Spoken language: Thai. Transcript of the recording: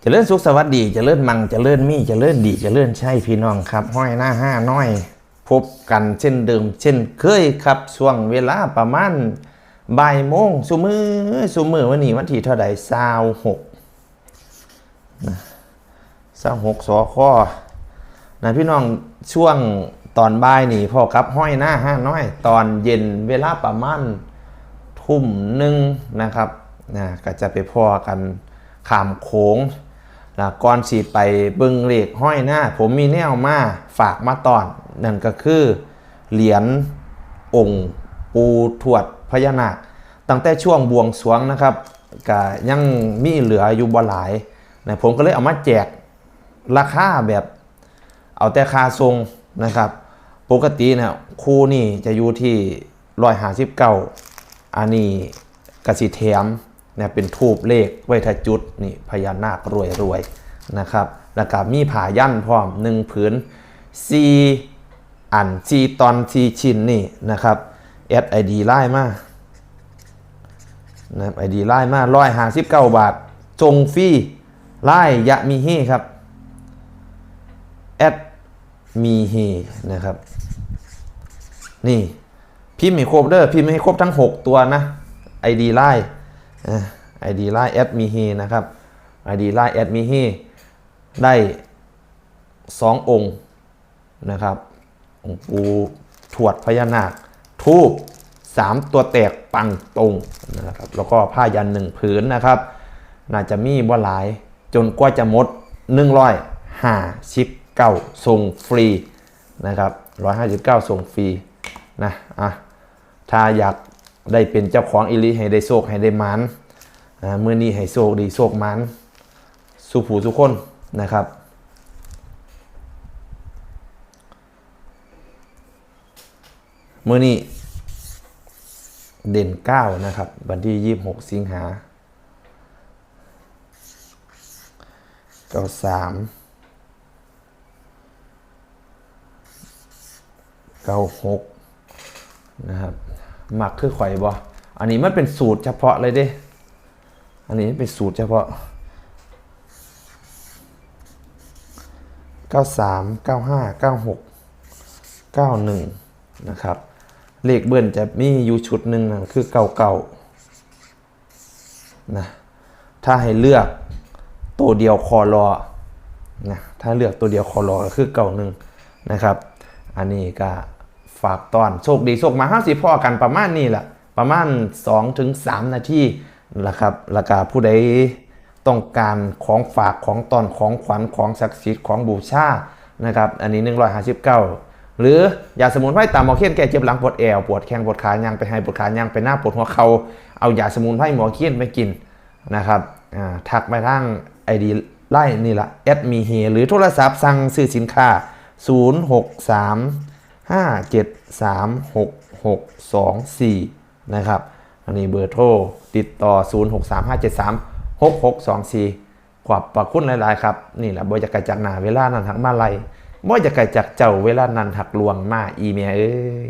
เจริญสุขสวัสดีเจริญมังเจริญมีเจริญดีเจริญใช่พี่น้องครับห้อยหน้าห้าน้อยพบกันเช่นเดิมเช่นเคยครับช่วงเวลาประมาณบ่ายโมงสุมือวันนี้วันที่เท่าใด26สข้อนะพี่น้องช่วงตอนบ่ายนี่พ่อครับห้อยหน้าห้าน้อยตอนเย็นเวลาประมาณ1 ทุ่มนะครับนะก็จะไปพ่อกันขามโค้งนะก่อนสิไปเบิ่งเลขห้อยหน้าผมมีแนวมาฝากมาตอนนั่นก็คือเหรียญองค์ปูทวดพญานาคตั้งแต่ช่วงบวงสรวงนะครับก็ยังมีเหลืออยู่บ่หลายนะผมก็เลยเอามาแจกราคาแบบเอาแต่ค่าทรงนะครับปกติเนี่ยคู่นี่จะอยู่ที่159อันนี้กสิแถมเนี่ยเป็นทูบเลขไว้ถ้าจุดนี่พญานาครวยนะครับแล้วก็มีผ่ายันพร้อม1 ผืน4 อัน4 ตอน4 ชิ้นนี่นะครับแอด ID ไล่มานะครับ ID ไล่มา159 บาทส่งฟรีไล่ยะมีเฮครับแอดมีเฮนะครับนี่พิมพ์ให้ครบเด้อพิมพ์ให้ครบทั้ง6ตัวนะ ID ไล่ID ไล่แอดมีเฮนะครับ ID ไล่แอดมีเฮได้2 องค์นะครับองค์ปูทวดพญานาคทูบ3 ตัวแตกปังตรงนะครับแล้วก็ผ้ายัน1 ผืนนะครับน่าจะมีบ่หลายจนกว่าจะหมด159ส่งฟรีนะครับ159ส่งฟรีนะถ้าอยากได้เป็นเจ้าของอิลิให้ได้โชคให้ได้หมานมื้อนี้ให้โชคดีโชคหมานสุผู้ทุกคนนะครับมื้อนี้เด่น9นะครับวันที่26 สิงหา93 96นะครับมักคือข่อยบ่อันนี้มันเป็นสูตรเฉพาะเลยเด้อันนี้เป็นสูตรเฉพาะ93 95 96 91นะครับเลขเบิ้ลจะมีอยู่ชุดหนึ่งนะคือ99นะถ้าให้เลือกตัวเดียวคอรอนะถ้าเลือกตัวเดียวคอรอก็คือ91นะครับอันนี้ก็ฝากตอนโชคดีโชคมา50พ่อกันประมาณนี้แหละประมาณ 2-3 นาทีนะครับแล้วก็ผู้ใดต้องการของฝากของตอนของขวัญของศักดิ์สิทธิ์ของบูชานะครับอันนี้159หรือยาสมุนไพรตามหมอเคียนแก้เจ็บหลังปวดแอวปวดแข้งปวดขายังไปให้ปวดขายังไปหน้าปวดหัวเข่าเอายาสมุนไพรหมอเคียนไปกินนะครับทักไปทาง ID ไล่นี่ละแอดมีเฮหรือโทรศัพท์สั่งซื้อสินค้า063-573-6624นะครับอันนี้เบอร์โทรติดต่อ063-573-6624ขอบพระคุณหลายๆครับนี่แหละบ่จะกระจักหน้าเวลานั้นหักมาไล่บ่จะกระจักเจ้าเวลานั้นหักลวงมาอีเมลเอ้ย